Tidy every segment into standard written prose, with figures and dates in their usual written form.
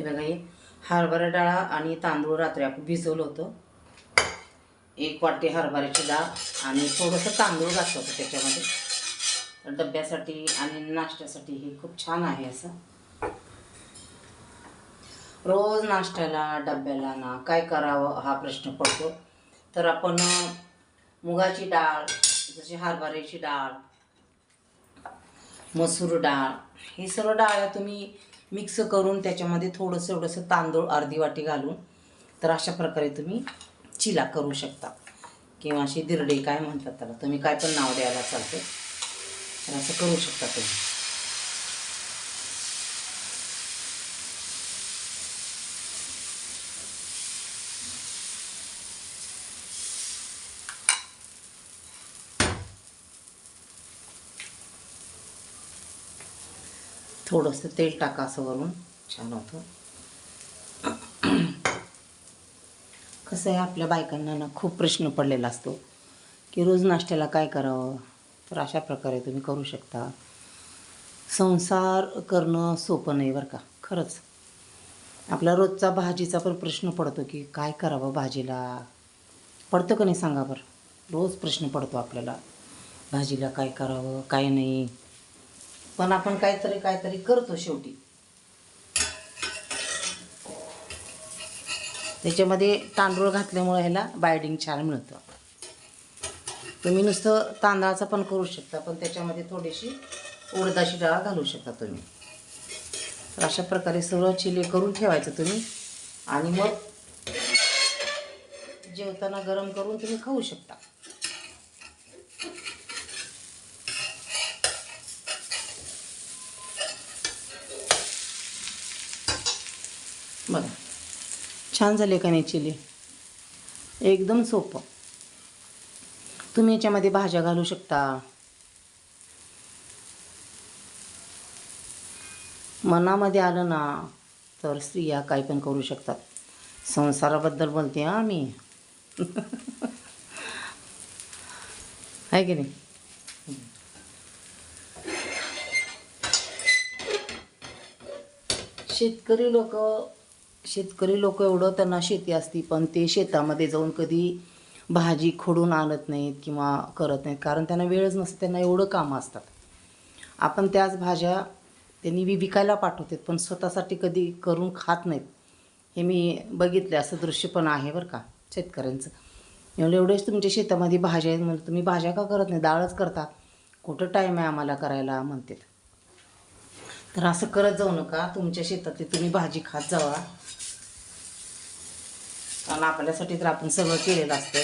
हे बघा, हे हरभरा डाळ आणि तांदूळ रात्री आपण भिजवलं होतं. 1 वाटी हरभऱ्याची डाळ आणि थोडंसं तांदूळ घातलं होतं त्याच्यामध्ये. तर डब्यासाठी आणि नाश्त्यासाठी हे खूप छान आहे. असं रोज नाश्त्याला डब्याला ना काय करावं हा प्रश्न पडतो. तर आपण मुगाची डाळ, जशी हरभऱ्याची डाळ, मसूर डाळ, हे सर्व डाळ तुम्ही मिक्स करून त्याच्यामध्ये थोडंसं तांदूळ अर्धी वाटी घालून तर अशा प्रकारे तुम्ही चिला करू शकता, किंवा अशी दिरडी काय म्हणतात त्याला, तुम्ही काय पण नाव द्यायला चालते. तर असं करू शकता तुम्ही. थोडंसं तेल टाका, असं वरून छान होतं. कसं आहे, आपल्या बायकांना ना खूप प्रश्न पडलेला असतो की रोज नाश्त्याला काय करावं. तर अशा प्रकारे तुम्ही करू शकता. संसार करणं सोपं नाही बरं का, खरंच. आपला रोजचा भाजीचा पण प्रश्न पडतो की काय करावं भाजीला, पडतं का नाही सांगा बरं. रोज प्रश्न पडतो आपल्याला, भाजीला काय करावं काय नाही. पण आपण काहीतरी करतो शेवटी. त्याच्यामध्ये तांदूळ घातल्यामुळे ह्याला बायडिंग छान मिळतं. तुम्ही नुसतं तांदळाचं पण करू शकता, पण त्याच्यामध्ये थोडीशी उडदाची डाळ घालू शकता तुम्ही. तर अशा प्रकारे सगळं चिले करून ठेवायचं तुम्ही, आणि मग जेवताना गरम करून तुम्ही खाऊ शकता. बघा छान झाले का नाही चिली, एकदम सोपं. तुम्ही याच्यामध्ये भाज्या घालू शकता. मनामध्ये आलं ना तर स्त्रिया काही पण करू शकतात. संसाराबद्दल बोलते हां मी. आहे की नाही. शेतकरी लोक एवढं त्यांना शेती असती, पण ते शेतामध्ये जाऊन कधी भाजी खोडून आणत नाहीत किंवा करत नाहीत, कारण त्यांना वेळच नसतं, त्यांना एवढं कामं असतात. आपण त्याच भाज्या त्यांनी विकायला पाठवतात, पण स्वतःसाठी कधी करून खात नाहीत. हे मी बघितले, असं दृश्य पण आहे बरं का शेतकऱ्यांचं. एवढेच तुमच्या शेतामध्ये भाज्या आहेत म्हणजे तुम्ही भाज्या का करत नाही, डाळच करता, कुठं टाईम आहे आम्हाला करायला म्हणतात. तर असं करत जाऊ नका. तुमच्या शेतातली तुम्ही भाजी खात जावा, कारण आपल्यासाठी तर आपण सगळं केलेलं असतं.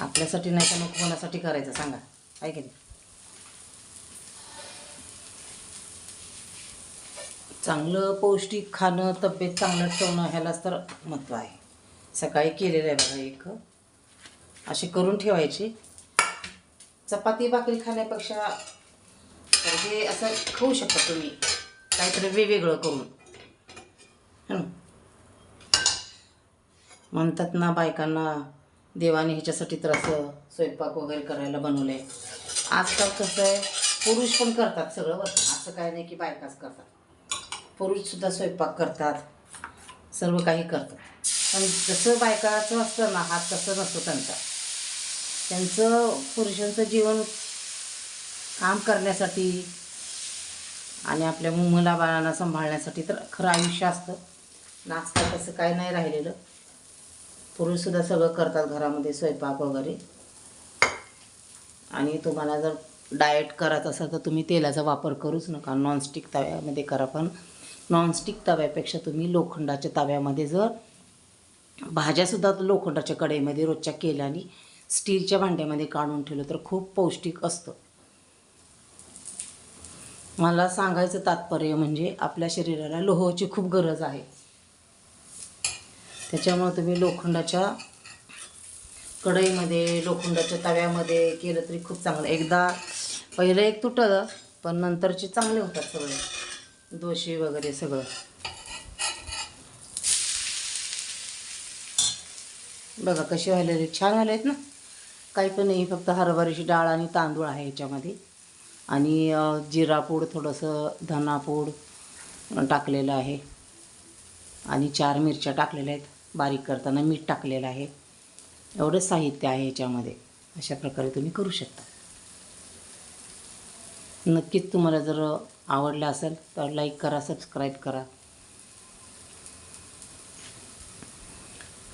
आपल्यासाठी नाही तर नको कोणासाठी करायचं सांगा, आहे की नाही. चांगलं पौष्टिक खाणं, तब्येत चांगलं ठेवणं, ह्यालाच तर महत्त्व आहे. सकाळी केलेलं आहे बघा, एक अशी करून ठेवायची. चपाती भाकरी खाण्यापेक्षा हे असं खाऊ शकता तुम्ही, काहीतरी वेगवेगळं करून. म्हणतात ना बायकांना देवाने ह्याच्यासाठी तर असं स्वयंपाक वगैरे करायला बनवलं आहे. आजकाल कसं आहे, पुरुष पण करतात सगळं बरं, असं काय नाही की बायकाच करतात. पुरुषसुद्धा स्वयंपाक करतात, सर्व काही करतात. पण जसं बायकाचं असतं ना हात, तसं नसतं त्यांचं पुरुषांचं जीवन काम करण्यासाठी आणि आपल्या मुलाबाळांना सांभाळण्यासाठी तर खरं आयुष्य असतं. आजकाल तसं काही नाही राहिलेलं. पुरुषसुद्धा सगळं करतात घरामध्ये, स्वयंपाक वगैरे. आणि तुम्हाला जर डाएट करायचं असेल तर तुम्ही तेलाचा वापर करूच नका, नॉनस्टिक तव्यामध्ये करा. पण नॉनस्टिक तव्यापेक्षा तुम्ही लोखंडाच्या तव्यामध्ये जर भाज्यासुद्धा लोखंडाच्या कढईमध्ये रोजच्या केल्या आणि स्टीलच्या भांड्यामध्ये काढून ठेवलं तर खूप पौष्टिक असतं. मला सांगायचं तात्पर्य म्हणजे आपल्या शरीराला लोहाची खूप गरज आहे. त्याच्यामुळे तुम्ही लोखंडाच्या कढईमध्ये, लोखंडाच्या तव्यामध्ये केलं तरी खूप चांगलं. एकदा पहिलं एक तुटलं, पण नंतरचे चांगले होतात सगळे, दोषे वगैरे सगळं. बघा कसे व्हायले, छान व्हायले आहेत ना. काही पण नाही, फक्त हरभऱ्याची डाळ आणि तांदूळ आहे याच्यामध्ये, आणि जिरापूड, थोडंसं धनापूड, टाकलेलं आहे आणि 4 मिरच्या टाकलेल्या आहेत, बारीक करताना मीठ टाकलेलं आहे. एवढं साहित्य आहे याच्यामध्ये. अशा प्रकारे तुम्ही करू शकता. नक्कीच तुम्हाला जर आवडलं असेल तर लाईक करा, सबस्क्राईब करा.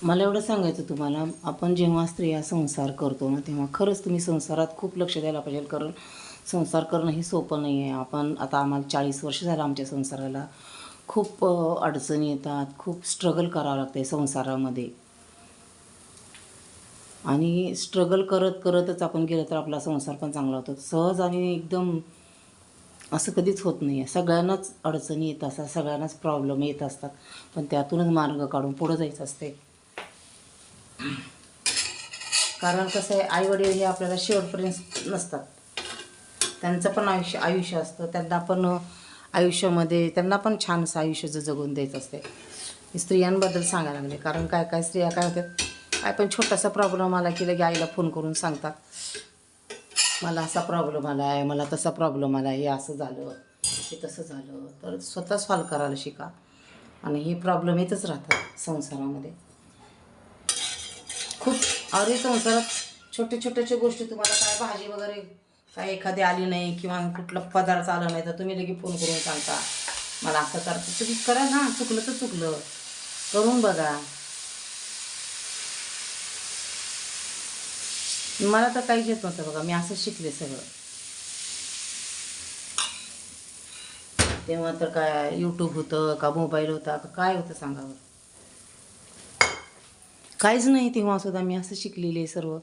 मला एवढं सांगायचं तुम्हाला, आपण जेव्हा स्त्रिया संसार करतो ना, तेव्हा खरंच तुम्ही संसारात खूप लक्ष द्यायला पाहिजे. कारण संसार करणं ही सोपं नाही आहे. आता आम्हाला 40 वर्ष झालं आमच्या संसाराला. खूप अडचणी येतात, खूप स्ट्रगल करावं लागते संसारामध्ये. आणि स्ट्रगल करत करतच आपण गेलं तर आपला संसार पण चांगला होतो. सहज आणि एकदम असं कधीच होत नाही आहे. सगळ्यांनाच अडचणी येत असतात, सगळ्यांनाच प्रॉब्लेम येत असतात, पण त्यातूनच मार्ग काढून पुढं जायचं असते. कारण कसं आहे, आईवडील हे आपल्याला शेवटपर्यंत नसतात. त्यांचं पण आयुष्य असतं. त्यांना पण आयुष्यामध्ये त्यांना पण छानसं आयुष्य जगून द्यायचं असते. स्त्रियांबद्दल सांगायला लागले, कारण काय काय स्त्रिया काय होतात, काय पण छोटासा प्रॉब्लेम आला की लगे आईला फोन करून सांगतात, मला असा प्रॉब्लेम आला आहे, मला तसा प्रॉब्लेम आला आहे, हे असं झालं, हे तसं झालं. तर स्वतः सॉल्व करायला शिका. आणि हे प्रॉब्लेम येतच राहतात संसारामध्ये. खूप अरे संसारात छोटे छोट्याच्या गोष्टी, तुम्हाला काय भाजी वगैरे काय एखादी आली नाही किंवा कुठला पदार्थ आला नाही तर तुम्ही लगे फोन करून सांगता, मला असं करता. तुम्ही करा ना, चुकलं तर चुकलं, करून बघा. मला तर काहीच येत नव्हतं बघा, मी असं शिकले सगळं. तेव्हा तर काय यूट्यूब होतं का मोबाईल होता का काय होतं सांगावं, काहीच नाही. तेव्हासुद्धा मी असं शिकलेले सर्व.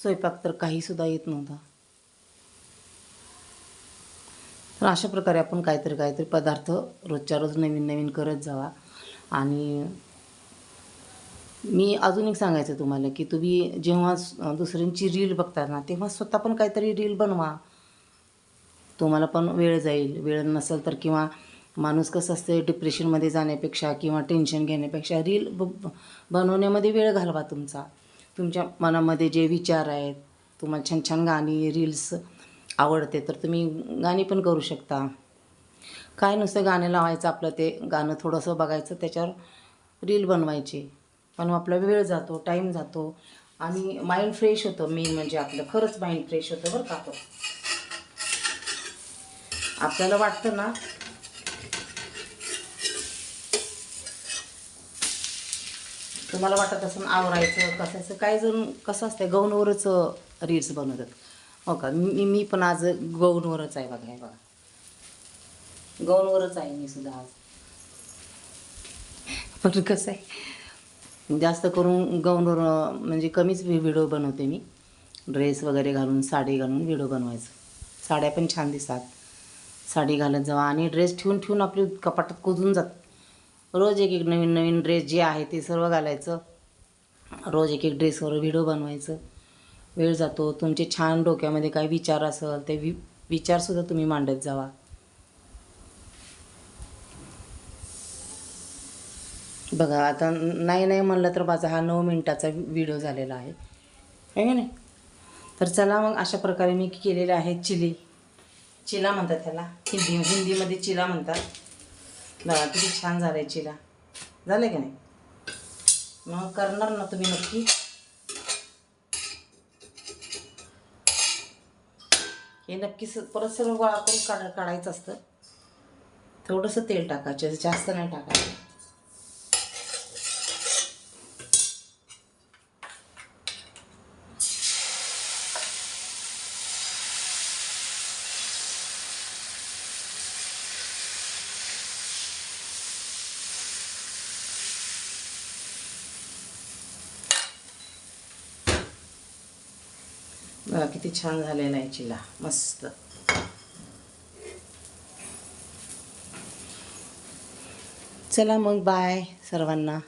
स्वयंपाक तर काहीसुद्धा येत नव्हता. तर अशा प्रकारे आपण काहीतरी पदार्थ रोजच्या रोज नवीन नवीन करत जावा. आणि मी अजून एक सांगायचं तुम्हाला की तुम्ही जेव्हा दुसऱ्यांची रील बघता ना, तेव्हा स्वतः पण काहीतरी रील बनवा. तुम्हाला पण वेळ जाईल. वेळ नसेल तर, किंवा माणूस कसं असते, डिप्रेशनमध्ये जाण्यापेक्षा किंवा टेन्शन घेण्यापेक्षा रील बनवण्यामध्ये वेळ घालवा तुमचा. तुमच्या मनामध्ये जे विचार आहेत, तुम्हाला छान छान गाणी रील्स आवडते तर तुम्ही गाणी पण करू शकता. काय नुसतं गाणं लावायचं, आपलं ते गाणं थोडंसं बघायचं, त्याच्यावर रील बनवायची. पण आपला वेळ जातो, टाईम जातो आणि माइंड फ्रेश होतं. मेन म्हणजे आपलं खरंच माइंड फ्रेश होतं बरं का. आपल्याला वाटतं ना, तुम्हाला वाटत असं आवरायचं कसं, काही जण कसं असतं गौनवरच रील्स बनवतात. हो का, मी पण आज गौनवरच आहे बघा. हे बघा, गौनवरच आहे मी सुद्धा आज. पण कसं आहे, जास्त करून गौनवर म्हणजे कमीच व्हिडिओ बनवते मी. ड्रेस वगैरे घालून, साडी घालून व्हिडिओ बनवायचं. साड्या पण छान दिसतात. साडी घालत जावा आणि ड्रेस ठेवून ठेवून आपली कपाटात कुजून जात. रोज एक एक नवीन नवीन ड्रेस जे आहे ते सर्व घालायचं. रोज एक एक ड्रेसवर व्हिडिओ बनवायचं. वेळ जातो. तुमचे छान डोक्यामध्ये काही विचार असेल ते विचारसुद्धा तुम्ही मांडत जावा. बघा, आता नाही नाही म्हणलं तर माझा हा 9 मिनिटाचा व्हिडिओ झालेला आहे, है की नाही. तर चला मग, अशा प्रकारे मी केलेलं आहे चिला म्हणतात त्याला, हिंदीमध्ये चिला म्हणतात. बघा किती छान झालं आहे चिला. झालं की नाही. मग करणार ना तुम्ही नक्की. हे नक्कीच परत सर्व गोळा करून काढायचं असतं. थोडंसं तेल टाकायचं, जास्त नाही टाकायचं. बघा किती छान झालेला आहे चिला, मस्त. चला मग, बाय सर्वांना.